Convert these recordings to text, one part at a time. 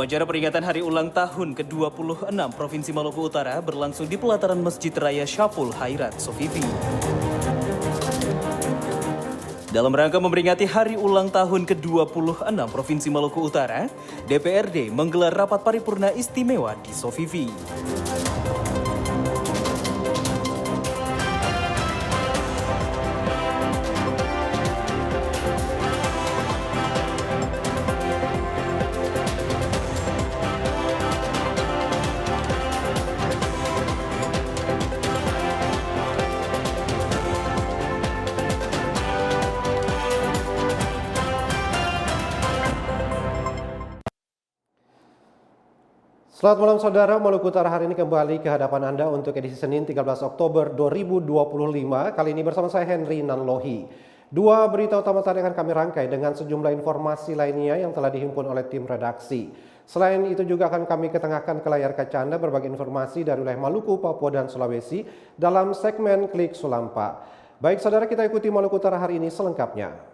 Upacara peringatan hari ulang tahun ke-26 Provinsi Maluku Utara berlangsung di pelataran Masjid Raya Syaful Khairat Sofifi. Dalam rangka memperingati hari ulang tahun ke-26 Provinsi Maluku Utara, DPRD menggelar rapat paripurna istimewa di Sofifi. Selamat malam saudara, Maluku Utara hari ini kembali ke hadapan Anda untuk edisi Senin 13 Oktober 2025. Kali ini bersama saya Henry Nanlohi. Dua berita utama tadi akan kami rangkai dengan sejumlah informasi lainnya yang telah dihimpun oleh tim redaksi. Selain itu juga akan kami ketengahkan ke layar kaca Anda berbagai informasi dari wilayah Maluku, Papua, dan Sulawesi dalam segmen Klik Sulampa. Baik saudara, kita ikuti Maluku Utara hari ini selengkapnya.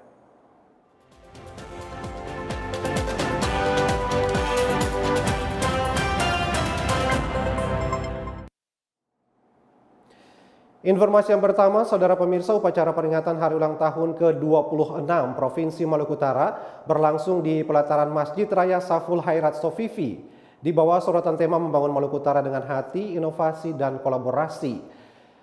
Informasi yang pertama, saudara pemirsa, upacara peringatan hari ulang tahun ke-26 Provinsi Maluku Utara berlangsung di pelataran Masjid Raya Syaful Khairat Sofifi. Di bawah sorotan tema membangun Maluku Utara dengan hati, inovasi, dan kolaborasi.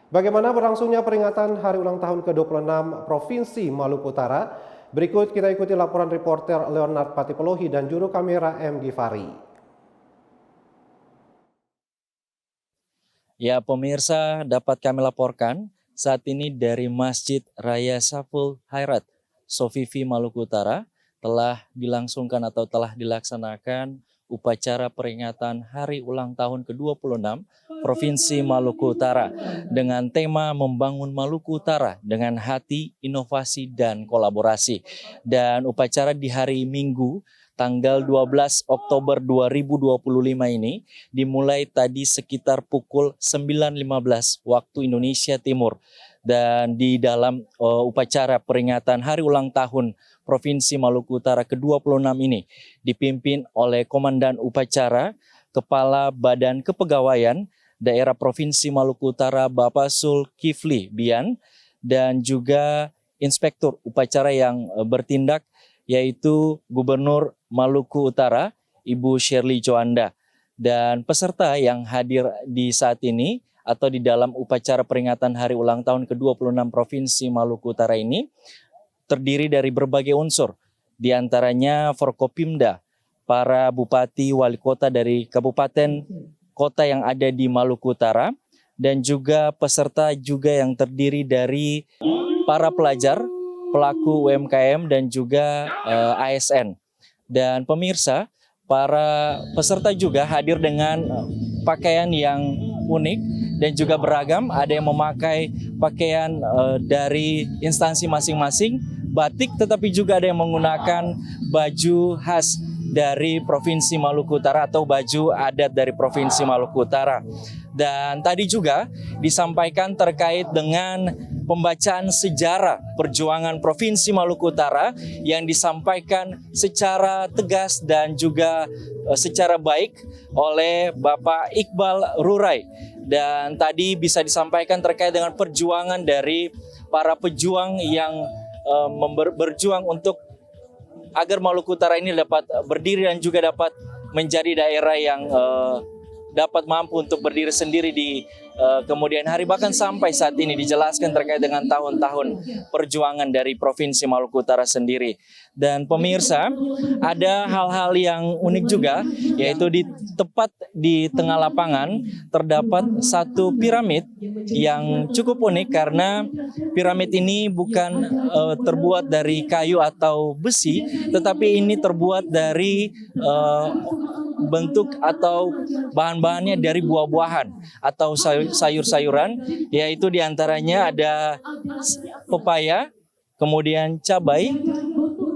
Bagaimana berlangsungnya peringatan hari ulang tahun ke-26 Provinsi Maluku Utara? Berikut kita ikuti laporan reporter Leonard Patipelohi dan juru kamera M. Gifari. Ya pemirsa, dapat kami laporkan saat ini dari Masjid Raya Syaful Khairat Sofifi Maluku Utara telah dilangsungkan atau telah dilaksanakan upacara peringatan hari ulang tahun ke-26 Provinsi Maluku Utara dengan tema membangun Maluku Utara dengan hati, inovasi, dan kolaborasi. Dan upacara di hari Minggu tanggal 12 Oktober 2025 ini dimulai tadi sekitar pukul 9.15 waktu Indonesia Timur. Dan di dalam upacara peringatan hari ulang tahun Provinsi Maluku Utara ke-26 ini dipimpin oleh Komandan Upacara, Kepala Badan Kepegawaian Daerah Provinsi Maluku Utara Bapak Zulkifli Bian, dan juga Inspektur Upacara yang bertindak yaitu Gubernur Maluku Utara, Ibu Shirley Joanda. Dan peserta yang hadir di saat ini atau di dalam upacara peringatan hari ulang tahun ke-26 Provinsi Maluku Utara ini terdiri dari berbagai unsur, di antaranya Forkopimda, para bupati, wali kota dari kabupaten kota yang ada di Maluku Utara, dan juga peserta juga yang terdiri dari para pelajar, pelaku UMKM, dan juga ASN. Dan pemirsa, para peserta juga hadir dengan pakaian yang unik dan juga beragam. Ada yang memakai pakaian dari instansi masing-masing, batik, tetapi juga ada yang menggunakan baju khas dari Provinsi Maluku Utara atau baju adat dari Provinsi Maluku Utara. Dan tadi juga disampaikan terkait dengan pembacaan sejarah perjuangan Provinsi Maluku Utara yang disampaikan secara tegas dan juga secara baik oleh Bapak Iqbal Rurai. Dan tadi bisa disampaikan terkait dengan perjuangan dari para pejuang yang berjuang untuk agar Maluku Utara ini dapat berdiri dan juga dapat menjadi daerah yang dapat mampu untuk berdiri sendiri di kemudian hari, bahkan sampai saat ini dijelaskan terkait dengan tahun-tahun perjuangan dari Provinsi Maluku Utara sendiri. Dan pemirsa, ada hal-hal yang unik juga, yaitu tepat di tengah lapangan terdapat satu piramid yang cukup unik karena piramid ini bukan terbuat dari kayu atau besi, tetapi ini terbuat dari bentuk atau bahan-bahannya dari buah-buahan atau sayur-sayuran, yaitu diantaranya ada pepaya, kemudian cabai,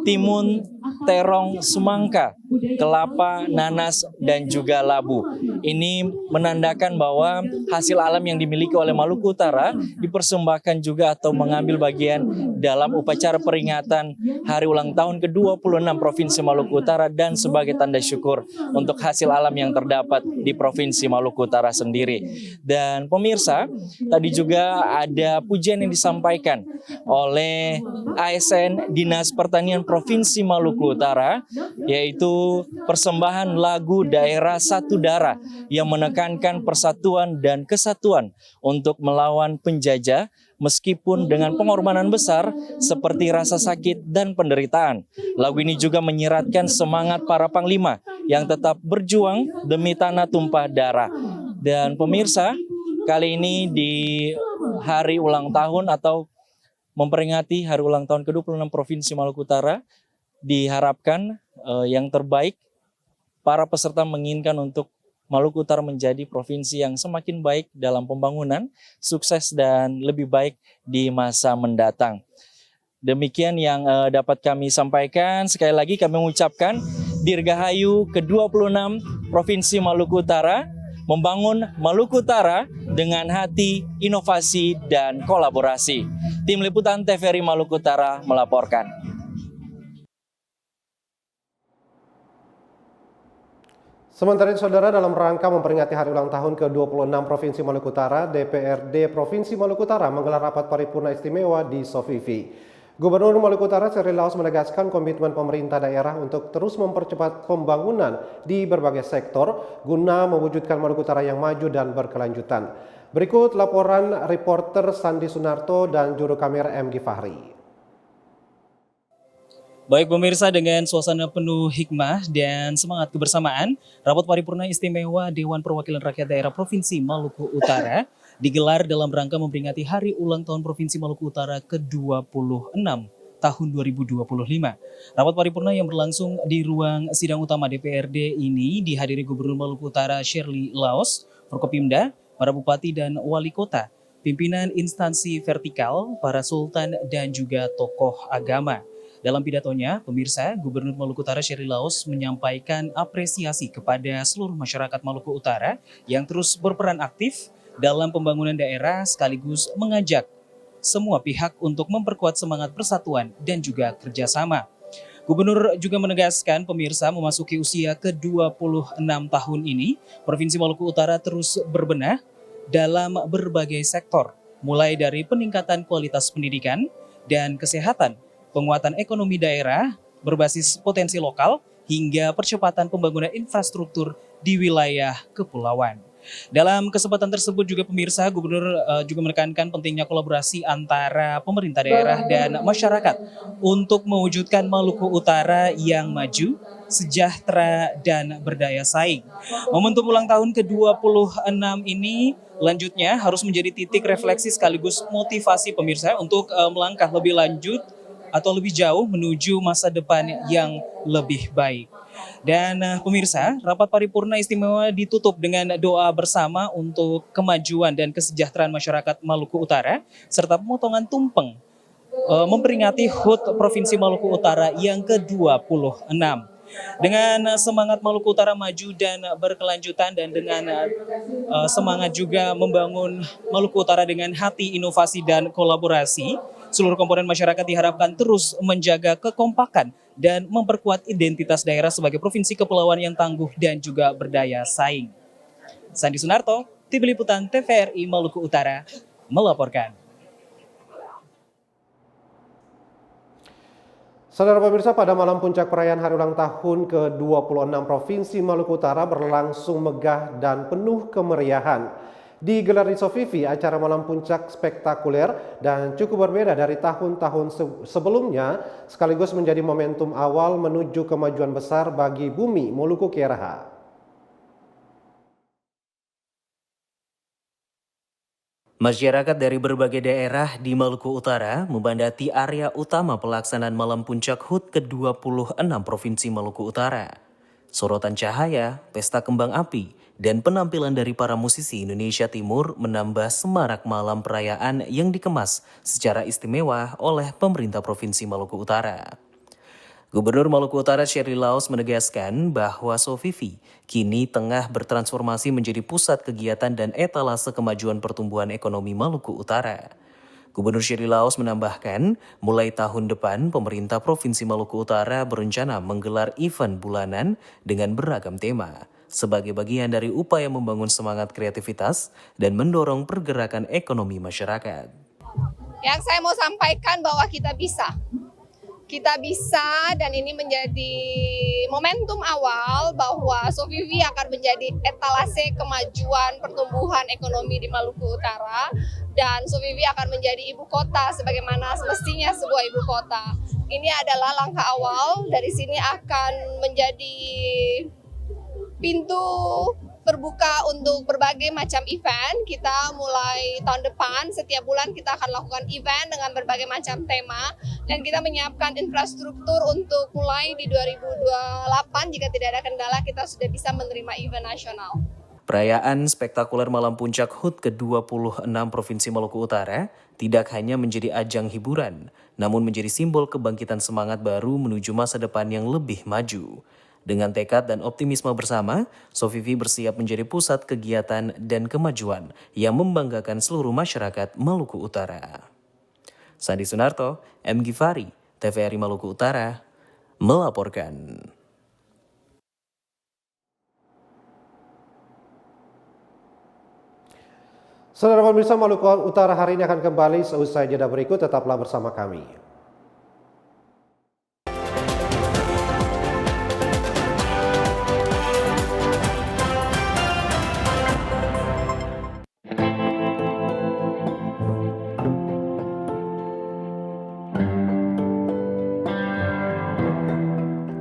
timun, terong, semangka, kelapa, nanas, dan juga labu. Ini menandakan bahwa hasil alam yang dimiliki oleh Maluku Utara dipersembahkan juga atau mengambil bagian dalam upacara peringatan hari ulang tahun ke-26 Provinsi Maluku Utara dan sebagai tanda syukur untuk hasil alam yang terdapat di Provinsi Maluku Utara sendiri. Dan pemirsa, tadi juga ada pujian yang disampaikan oleh ASN Dinas Pertanian Provinsi Maluku Utara, yaitu persembahan lagu daerah Satu Darah yang menekankan persatuan dan kesatuan untuk melawan penjajah meskipun dengan pengorbanan besar seperti rasa sakit dan penderitaan. Lagu ini juga menyiratkan semangat para panglima yang tetap berjuang demi tanah tumpah darah. Dan pemirsa, kali ini di hari ulang tahun atau memperingati hari ulang tahun ke-26 Provinsi Maluku Utara, diharapkan yang terbaik. Para peserta menginginkan untuk Maluku Utara menjadi provinsi yang semakin baik dalam pembangunan, sukses dan lebih baik di masa mendatang. Demikian yang dapat kami sampaikan. Sekali lagi kami mengucapkan Dirgahayu ke-26 Provinsi Maluku Utara, membangun Maluku Utara dengan hati, inovasi, dan kolaborasi. Tim Liputan TVRI Maluku Utara melaporkan. Sementara itu, saudara, dalam rangka memperingati hari ulang tahun ke-26 Provinsi Maluku Utara, DPRD Provinsi Maluku Utara menggelar rapat paripurna istimewa di Sofifi. Gubernur Maluku Utara Sherly Laos menegaskan komitmen pemerintah daerah untuk terus mempercepat pembangunan di berbagai sektor guna mewujudkan Maluku Utara yang maju dan berkelanjutan. Berikut laporan reporter Sandi Sunarto dan juru kamera MG Fahri. Baik pemirsa, dengan suasana penuh hikmah dan semangat kebersamaan, rapat paripurna istimewa Dewan Perwakilan Rakyat Daerah Provinsi Maluku Utara digelar dalam rangka memperingati hari ulang tahun Provinsi Maluku Utara ke-26 tahun 2025. Rapat paripurna yang berlangsung di ruang sidang utama DPRD ini dihadiri Gubernur Maluku Utara Sherly Laos, Forkopimda, para bupati dan wali kota, pimpinan instansi vertikal, para sultan dan juga tokoh agama. Dalam pidatonya, pemirsa, Gubernur Maluku Utara Sherly Laos menyampaikan apresiasi kepada seluruh masyarakat Maluku Utara yang terus berperan aktif dalam pembangunan daerah sekaligus mengajak semua pihak untuk memperkuat semangat persatuan dan juga kerjasama. Gubernur juga menegaskan pemirsa memasuki usia ke-26 tahun ini, Provinsi Maluku Utara terus berbenah dalam berbagai sektor, mulai dari peningkatan kualitas pendidikan dan kesehatan, penguatan ekonomi daerah berbasis potensi lokal, hingga percepatan pembangunan infrastruktur di wilayah kepulauan. Dalam kesempatan tersebut juga pemirsa, Gubernur juga menekankan pentingnya kolaborasi antara pemerintah daerah dan masyarakat untuk mewujudkan Maluku Utara yang maju, sejahtera, dan berdaya saing. Momentum ulang tahun ke-26 ini lanjutnya harus menjadi titik refleksi sekaligus motivasi pemirsa untuk melangkah lebih lanjut atau lebih jauh menuju masa depan yang lebih baik. Dan pemirsa, rapat paripurna istimewa ditutup dengan doa bersama untuk kemajuan dan kesejahteraan masyarakat Maluku Utara serta pemotongan tumpeng memperingati HUT Provinsi Maluku Utara yang ke-26. Dengan semangat Maluku Utara maju dan berkelanjutan dan dengan semangat juga membangun Maluku Utara dengan hati, inovasi, dan kolaborasi, seluruh komponen masyarakat diharapkan terus menjaga kekompakan dan memperkuat identitas daerah sebagai provinsi kepulauan yang tangguh dan juga berdaya saing. Sandi Sunarto, Tim Liputan TVRI Maluku Utara, melaporkan. Saudara pemirsa, pada malam puncak perayaan hari ulang tahun ke-26 Provinsi Maluku Utara berlangsung megah dan penuh kemeriahan. Digelar di Sofifi, acara malam puncak spektakuler dan cukup berbeda dari tahun-tahun sebelumnya, sekaligus menjadi momentum awal menuju kemajuan besar bagi bumi Moluku Keraha. Masyarakat dari berbagai daerah di Maluku Utara membandati area utama pelaksanaan malam puncak HUT ke-26 Provinsi Maluku Utara. Sorotan cahaya, pesta kembang api, dan penampilan dari para musisi Indonesia Timur menambah semarak malam perayaan yang dikemas secara istimewa oleh pemerintah Provinsi Maluku Utara. Gubernur Maluku Utara Sherly Laos menegaskan bahwa Sofifi kini tengah bertransformasi menjadi pusat kegiatan dan etalase kemajuan pertumbuhan ekonomi Maluku Utara. Gubernur Sherly Laos menambahkan, mulai tahun depan pemerintah Provinsi Maluku Utara berencana menggelar event bulanan dengan beragam tema, sebagai bagian dari upaya membangun semangat kreativitas dan mendorong pergerakan ekonomi masyarakat. Yang saya mau sampaikan bahwa kita bisa dan ini menjadi momentum awal bahwa Sofifi akan menjadi etalase kemajuan pertumbuhan ekonomi di Maluku Utara dan Sofifi akan menjadi ibu kota sebagaimana semestinya sebuah ibu kota. Ini adalah langkah awal, dari sini akan menjadi pintu terbuka untuk berbagai macam event. Kita mulai tahun depan, setiap bulan kita akan lakukan event dengan berbagai macam tema. Dan kita menyiapkan infrastruktur untuk mulai di 2028, jika tidak ada kendala kita sudah bisa menerima event nasional. Perayaan spektakuler Malam Puncak HUT ke-26 Provinsi Maluku Utara tidak hanya menjadi ajang hiburan, namun menjadi simbol kebangkitan semangat baru menuju masa depan yang lebih maju. Dengan tekad dan optimisme bersama, Sofifi bersiap menjadi pusat kegiatan dan kemajuan yang membanggakan seluruh masyarakat Maluku Utara. Sandi Sunarto, M. Gifari, TVRI Maluku Utara, melaporkan. Saudara pemirsa, Maluku Utara hari ini akan kembali seusai jeda berikut, tetaplah bersama kami.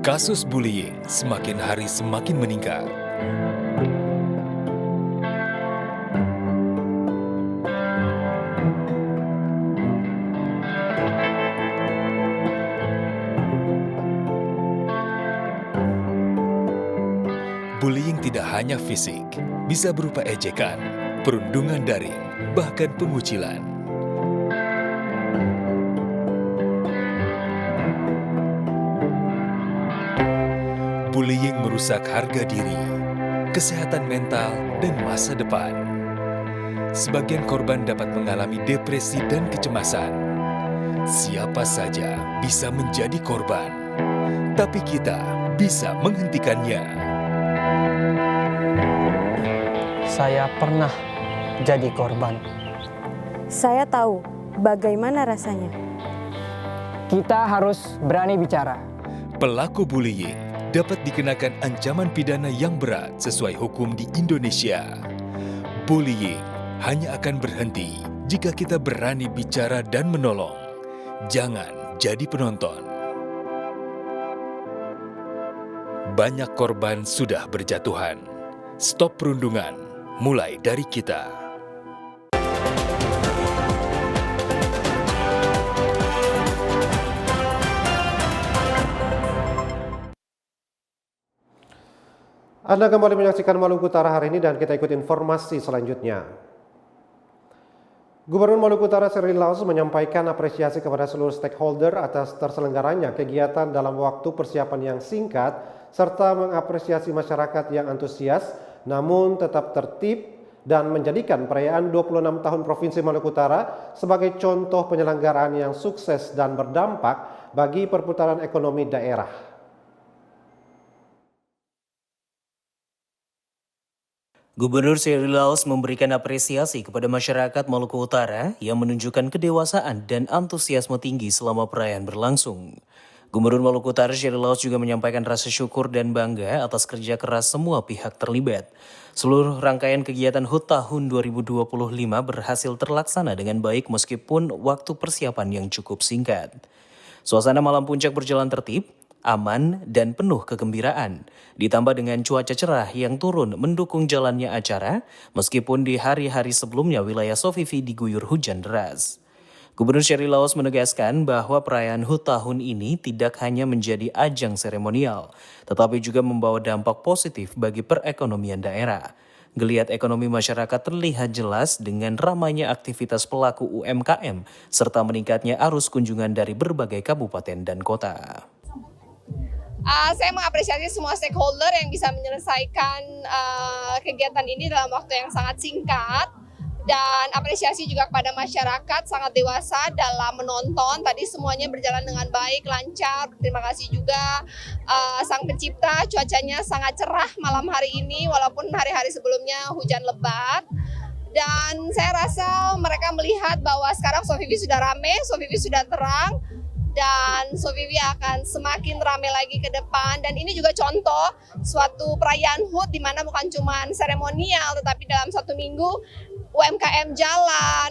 Kasus bullying semakin hari semakin meningkat. Bullying tidak hanya fisik, bisa berupa ejekan, perundungan daring, bahkan pengucilan. Bullying merusak harga diri, kesehatan mental, dan masa depan. Sebagian korban dapat mengalami depresi dan kecemasan. Siapa saja bisa menjadi korban, tapi kita bisa menghentikannya. Saya pernah jadi korban. Saya tahu bagaimana rasanya. Kita harus berani bicara. Pelaku bullying dapat dikenakan ancaman pidana yang berat sesuai hukum di Indonesia. Bullying hanya akan berhenti jika kita berani bicara dan menolong. Jangan jadi penonton. Banyak korban sudah berjatuhan. Stop perundungan, mulai dari kita. Anda kembali menyaksikan Maluku Utara hari ini dan kita ikut informasi selanjutnya. Gubernur Maluku Utara Sherly Laos menyampaikan apresiasi kepada seluruh stakeholder atas terselenggaranya kegiatan dalam waktu persiapan yang singkat serta mengapresiasi masyarakat yang antusias namun tetap tertib dan menjadikan perayaan 26 tahun Provinsi Maluku Utara sebagai contoh penyelenggaraan yang sukses dan berdampak bagi perputaran ekonomi daerah. Gubernur Sherly Laos memberikan apresiasi kepada masyarakat Maluku Utara yang menunjukkan kedewasaan dan antusiasme tinggi selama perayaan berlangsung. Gubernur Maluku Utara Sherly Laos juga menyampaikan rasa syukur dan bangga atas kerja keras semua pihak terlibat. Seluruh rangkaian kegiatan HUT tahun 2025 berhasil terlaksana dengan baik meskipun waktu persiapan yang cukup singkat. Suasana malam puncak berjalan tertib, aman, dan penuh kegembiraan. Ditambah dengan cuaca cerah yang turun mendukung jalannya acara, meskipun di hari-hari sebelumnya wilayah Sofifi diguyur hujan deras. Gubernur Sherly Laos menegaskan bahwa perayaan HUT tahun ini tidak hanya menjadi ajang seremonial, tetapi juga membawa dampak positif bagi perekonomian daerah. Geliat ekonomi masyarakat terlihat jelas dengan ramainya aktivitas pelaku UMKM, serta meningkatnya arus kunjungan dari berbagai kabupaten dan kota. Saya mengapresiasi semua stakeholder yang bisa menyelesaikan kegiatan ini dalam waktu yang sangat singkat. Dan apresiasi juga kepada masyarakat sangat dewasa dalam menonton. Tadi semuanya berjalan dengan baik, lancar. Terima kasih juga Sang Pencipta, cuacanya sangat cerah malam hari ini walaupun hari-hari sebelumnya hujan lebat. Dan saya rasa mereka melihat bahwa sekarang Sofivi sudah rame, Sofivi sudah terang, dan Sofivi akan semakin ramai lagi ke depan. Dan ini juga contoh suatu perayaan HUT di mana bukan cuma seremonial, tetapi dalam 1 minggu UMKM jalan,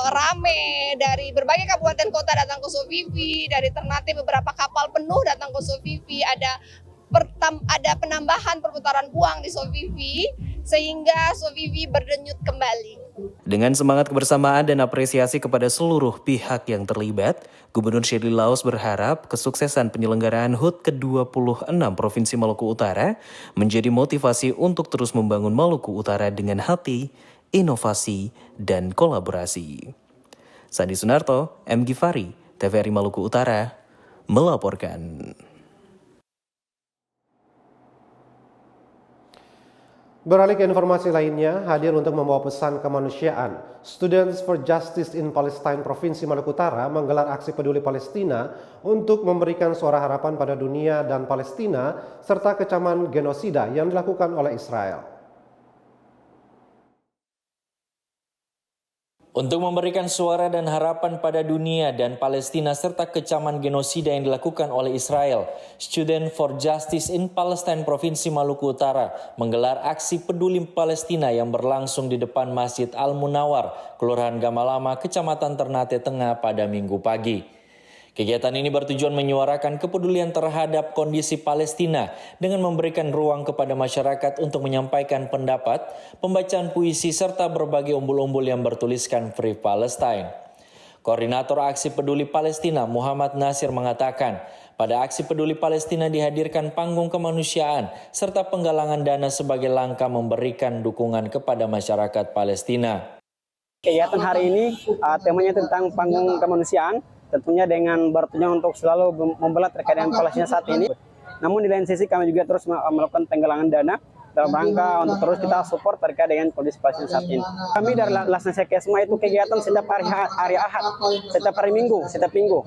rame, dari berbagai kabupaten kota datang ke Sofivi, dari Ternate beberapa kapal penuh datang ke Sofivi, ada penambahan perputaran uang di Sofivi, sehingga Sofivi berdenyut kembali. Dengan semangat kebersamaan dan apresiasi kepada seluruh pihak yang terlibat, Gubernur Shirley Laus berharap kesuksesan penyelenggaraan HUT ke-26 Provinsi Maluku Utara menjadi motivasi untuk terus membangun Maluku Utara dengan hati, inovasi, dan kolaborasi. Sandi Sunarto, M. Gifari, TVRI Maluku Utara, melaporkan. Beralih ke informasi lainnya, hadir untuk membawa pesan kemanusiaan, Students for Justice in Palestine Provinsi Maluku Utara menggelar aksi peduli Palestina untuk memberikan suara harapan pada dunia dan Palestina serta kecaman genosida yang dilakukan oleh Israel. Untuk memberikan suara dan harapan pada dunia dan Palestina serta kecaman genosida yang dilakukan oleh Israel, Student for Justice in Palestine Provinsi Maluku Utara menggelar aksi peduli Palestina yang berlangsung di depan Masjid Al-Munawar, Kelurahan Gamalama, Kecamatan Ternate Tengah pada Minggu pagi. Kegiatan ini bertujuan menyuarakan kepedulian terhadap kondisi Palestina dengan memberikan ruang kepada masyarakat untuk menyampaikan pendapat, pembacaan puisi, serta berbagai umbul-umbul yang bertuliskan Free Palestine. Koordinator Aksi Peduli Palestina Muhammad Nasir mengatakan, pada Aksi Peduli Palestina dihadirkan panggung kemanusiaan serta penggalangan dana sebagai langkah memberikan dukungan kepada masyarakat Palestina. Kegiatan hari ini temanya tentang panggung kemanusiaan, tentunya dengan bertujuan untuk selalu membela terkait dengan Palestina saat ini. Namun di lain sisi kami juga terus melakukan penggalangan dana dalam rangka untuk terus kita support terkait dengan kondisi Palestina saat ini. Kami dari Lasnasia Kesma itu kegiatan setiap hari Ahad, setiap hari Minggu, setiap minggu.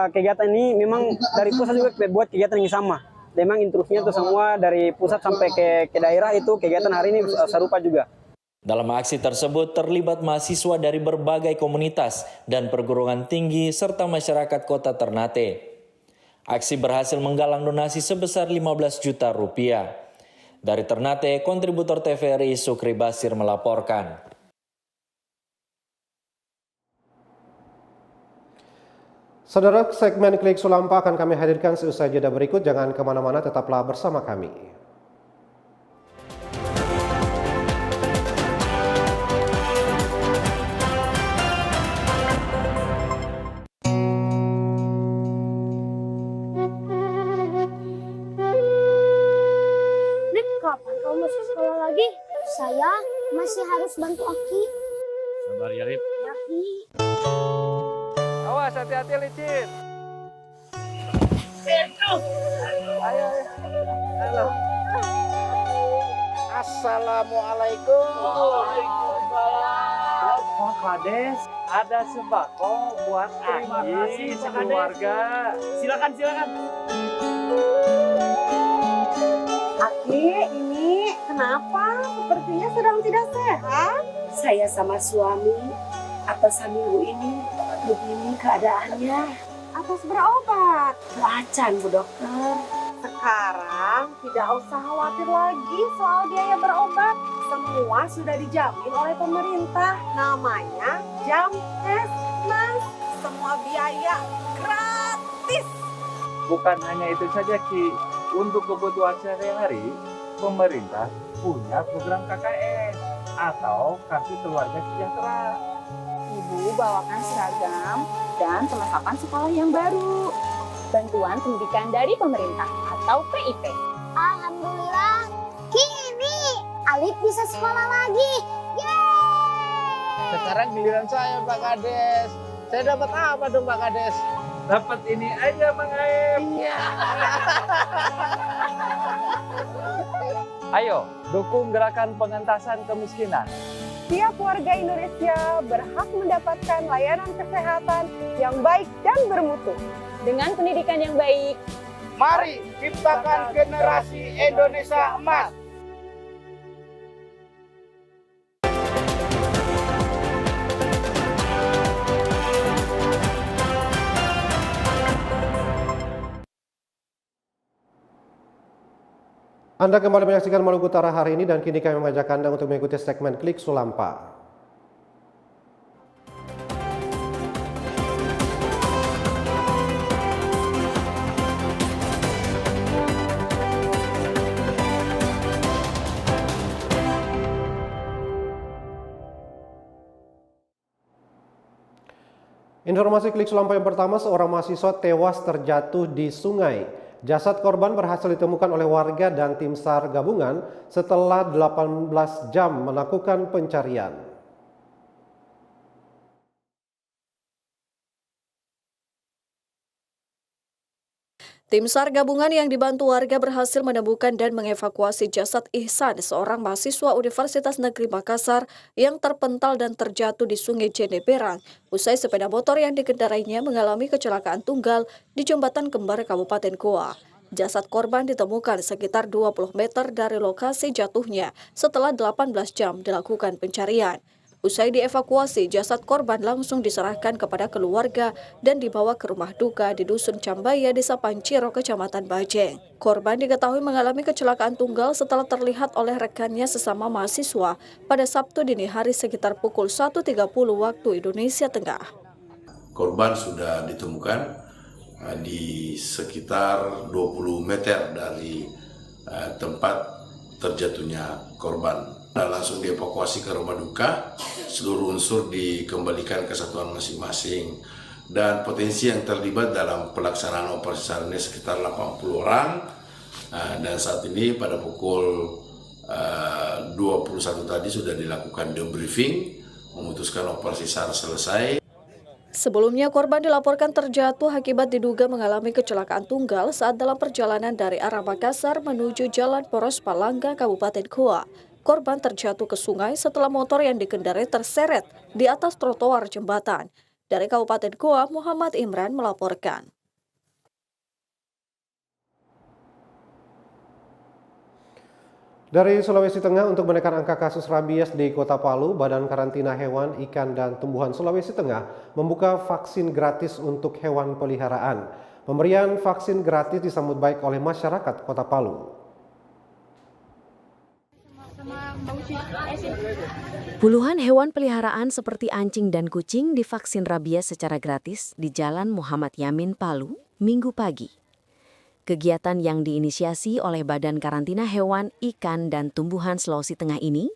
Kegiatan ini memang dari pusat juga buat kegiatan yang sama. Memang instruksinya itu semua dari pusat sampai ke daerah itu kegiatan hari ini serupa juga. Dalam aksi tersebut terlibat mahasiswa dari berbagai komunitas dan perguruan tinggi serta masyarakat kota Ternate. Aksi berhasil menggalang donasi sebesar 15 juta rupiah. Dari Ternate, kontributor TVRI Sukri Basir melaporkan. Saudara, segmen Klik Sulampa akan kami hadirkan seusai jeda berikut. Jangan kemana-mana, tetaplah bersama kami. Kapan kamu masuk sekolah lagi? Saya masih harus bantu Aki. Sabar ya, Rip. Ya, Ki. Awas, hati-hati licin. Ayo. Halo. Assalamualaikum. Waalaikumsalam. Pak Kades, ada sembako buat Aki sekeluarga. Silakan. Aki, ini kenapa? Sepertinya sedang tidak sehat. Saya sama suami atas minggu ini begini keadaannya. Atas berobat? Acan, Bu Dokter. Sekarang tidak usah khawatir lagi soal biaya berobat. Semua sudah dijamin oleh pemerintah. Namanya Jamkesmas. Semua biaya gratis. Bukan hanya itu saja, Ki. Untuk kebutuhan sehari-hari, pemerintah punya program KKS atau Kartu Keluarga Sejahtera. Ibu bawakan seragam dan perlengkapan sekolah yang baru. Bantuan pendidikan dari pemerintah atau PIP. Alhamdulillah, kini Alif bisa sekolah lagi. Yeay! Sekarang giliran saya, Pak Kades. Saya dapat apa dong, Pak Kades? Dapat ini aja Mang Aep. Ayo, dukung gerakan pengentasan kemiskinan. Tiap warga Indonesia berhak mendapatkan layanan kesehatan yang baik dan bermutu. Dengan pendidikan yang baik, mari ciptakan generasi Indonesia emas. Anda kembali menyaksikan Maluku Utara hari ini dan kini kami mengajak Anda untuk mengikuti segmen Klik Sulampa. Informasi Klik Sulampa yang pertama, seorang mahasiswa tewas terjatuh di sungai. Jasad korban berhasil ditemukan oleh warga dan tim SAR gabungan setelah 18 jam melakukan pencarian. Tim SAR gabungan yang dibantu warga berhasil menemukan dan mengevakuasi jasad Ihsan, seorang mahasiswa Universitas Negeri Makassar yang terpental dan terjatuh di Sungai Jeneberang usai sepeda motor yang dikendarainya mengalami kecelakaan tunggal di Jembatan Kembar Kabupaten Goa. Jasad korban ditemukan sekitar 20 meter dari lokasi jatuhnya setelah 18 jam dilakukan pencarian. Usai dievakuasi, jasad korban langsung diserahkan kepada keluarga dan dibawa ke rumah duka di Dusun Cambaya, Desa Panciro, Kecamatan Bajeng. Korban diketahui mengalami kecelakaan tunggal setelah terlihat oleh rekannya sesama mahasiswa pada Sabtu dini hari sekitar pukul 1.30 waktu Indonesia Tengah. Korban sudah ditemukan di sekitar 20 meter dari tempat terjatuhnya korban. Langsung dievakuasi ke rumah duka, seluruh unsur dikembalikan ke satuan masing-masing, dan potensi yang terlibat dalam pelaksanaan operasi SAR ini sekitar 80 orang, dan saat ini pada pukul 21 tadi sudah dilakukan debriefing, memutuskan operasi SAR selesai. Sebelumnya korban dilaporkan terjatuh akibat diduga mengalami kecelakaan tunggal saat dalam perjalanan dari arah Makassar menuju Jalan Poros Palangga, Kabupaten Goa. Korban terjatuh ke sungai setelah motor yang dikendarai terseret di atas trotoar jembatan. Dari Kabupaten Goa, Muhammad Imran melaporkan. Dari Sulawesi Tengah, untuk menekan angka kasus rabies di Kota Palu, Badan Karantina Hewan, Ikan, dan Tumbuhan Sulawesi Tengah membuka vaksin gratis untuk hewan peliharaan. Pemberian vaksin gratis disambut baik oleh masyarakat Kota Palu. Puluhan hewan peliharaan seperti anjing dan kucing divaksin rabies secara gratis di Jalan Muhammad Yamin, Palu, Minggu pagi. Kegiatan yang diinisiasi oleh Badan Karantina Hewan, Ikan, dan Tumbuhan Sulawesi Tengah ini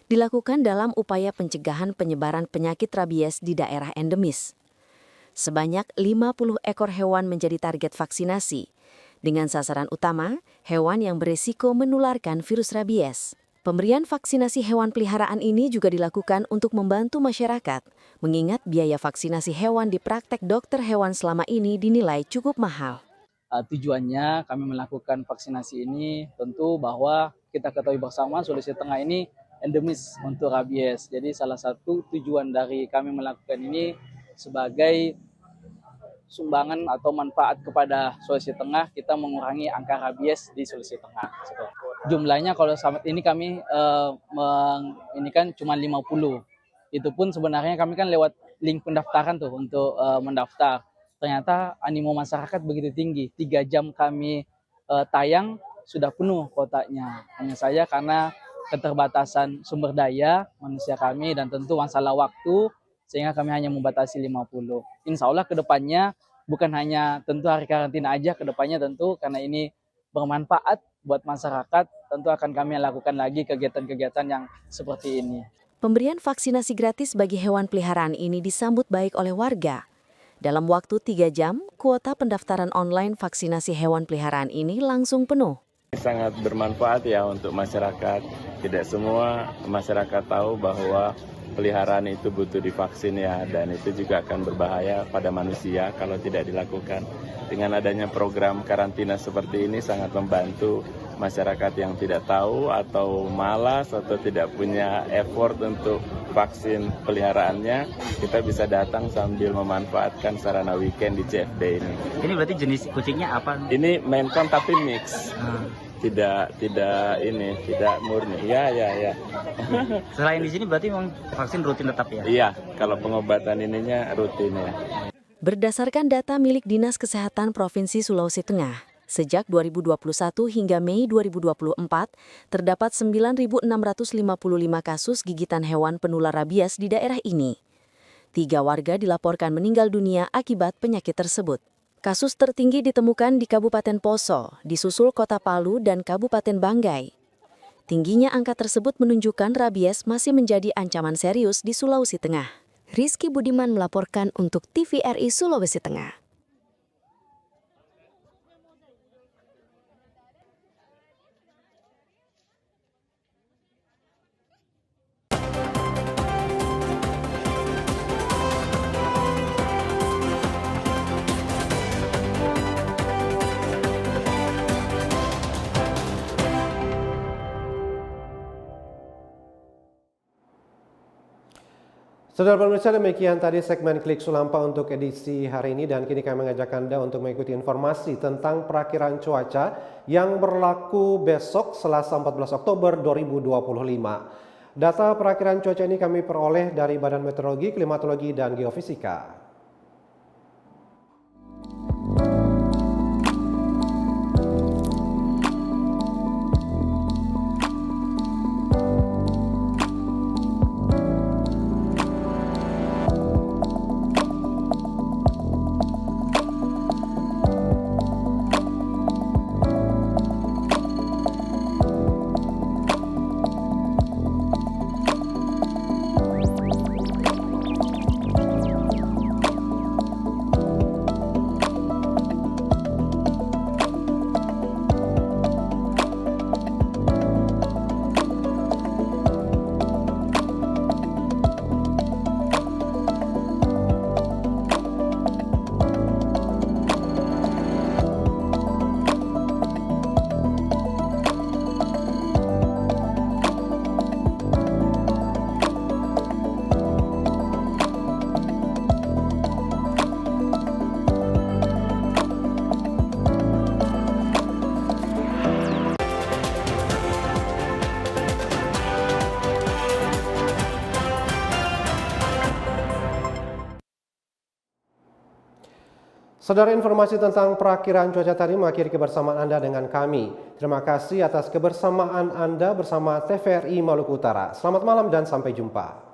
dilakukan dalam upaya pencegahan penyebaran penyakit rabies di daerah endemis. Sebanyak 50 ekor hewan menjadi target vaksinasi, dengan sasaran utama hewan yang berisiko menularkan virus rabies. Pemberian vaksinasi hewan peliharaan ini juga dilakukan untuk membantu masyarakat, mengingat biaya vaksinasi hewan di praktek dokter hewan selama ini dinilai cukup mahal. Tujuannya kami melakukan vaksinasi ini tentu bahwa kita ketahui bersama Sulawesi Tengah ini endemis untuk rabies. Jadi salah satu tujuan dari kami melakukan ini sebagai sumbangan atau manfaat kepada Sulawesi Tengah, kita mengurangi angka rabies di Sulawesi Tengah. Jumlahnya kalau saat ini kami ini kan cuma 50. Itu pun sebenarnya kami kan lewat link pendaftaran tuh untuk mendaftar. Ternyata animo masyarakat begitu tinggi. 3 jam kami tayang sudah penuh kotanya. Hanya saja karena keterbatasan sumber daya manusia kami dan tentu masalah waktu, sehingga kami hanya membatasi 50. Insya Allah ke depannya bukan hanya tentu hari karantina aja, ke depannya tentu karena ini bermanfaat buat masyarakat, tentu akan kami lakukan lagi kegiatan-kegiatan yang seperti ini. Pemberian vaksinasi gratis bagi hewan peliharaan ini disambut baik oleh warga. Dalam waktu 3 jam, kuota pendaftaran online vaksinasi hewan peliharaan ini langsung penuh. Sangat bermanfaat ya untuk masyarakat. Tidak semua masyarakat tahu bahwa peliharaan itu butuh divaksin ya, dan itu juga akan berbahaya pada manusia kalau tidak dilakukan. Dengan adanya program karantina seperti ini sangat membantu masyarakat yang tidak tahu atau malas atau tidak punya effort untuk vaksin peliharaannya, kita bisa datang sambil memanfaatkan sarana weekend di CFD ini. Ini berarti jenis kucingnya apa? Ini Maine Coon tapi mix. Tidak murni. Ya. Selain di sini berarti memang vaksin rutin tetap ya? Iya, kalau pengobatan ininya rutin ya. Berdasarkan data milik Dinas Kesehatan Provinsi Sulawesi Tengah, sejak 2021 hingga Mei 2024, terdapat 9.655 kasus gigitan hewan penular rabies di daerah ini. 3 warga dilaporkan meninggal dunia akibat penyakit tersebut. Kasus tertinggi ditemukan di Kabupaten Poso, disusul Kota Palu dan Kabupaten Banggai. Tingginya angka tersebut menunjukkan rabies masih menjadi ancaman serius di Sulawesi Tengah. Rizky Budiman melaporkan untuk TVRI Sulawesi Tengah. Saudara pemirsa, demikian tadi segmen Klik Sulampa untuk edisi hari ini, dan kini kami mengajak Anda untuk mengikuti informasi tentang perakiraan cuaca yang berlaku besok Selasa 14 Oktober 2025. Data perakiraan cuaca ini kami peroleh dari Badan Meteorologi, Klimatologi, dan Geofisika. Saudara, informasi tentang perakiraan cuaca tadi mengakhiri kebersamaan Anda dengan kami. Terima kasih atas kebersamaan Anda bersama TVRI Maluku Utara. Selamat malam dan sampai jumpa.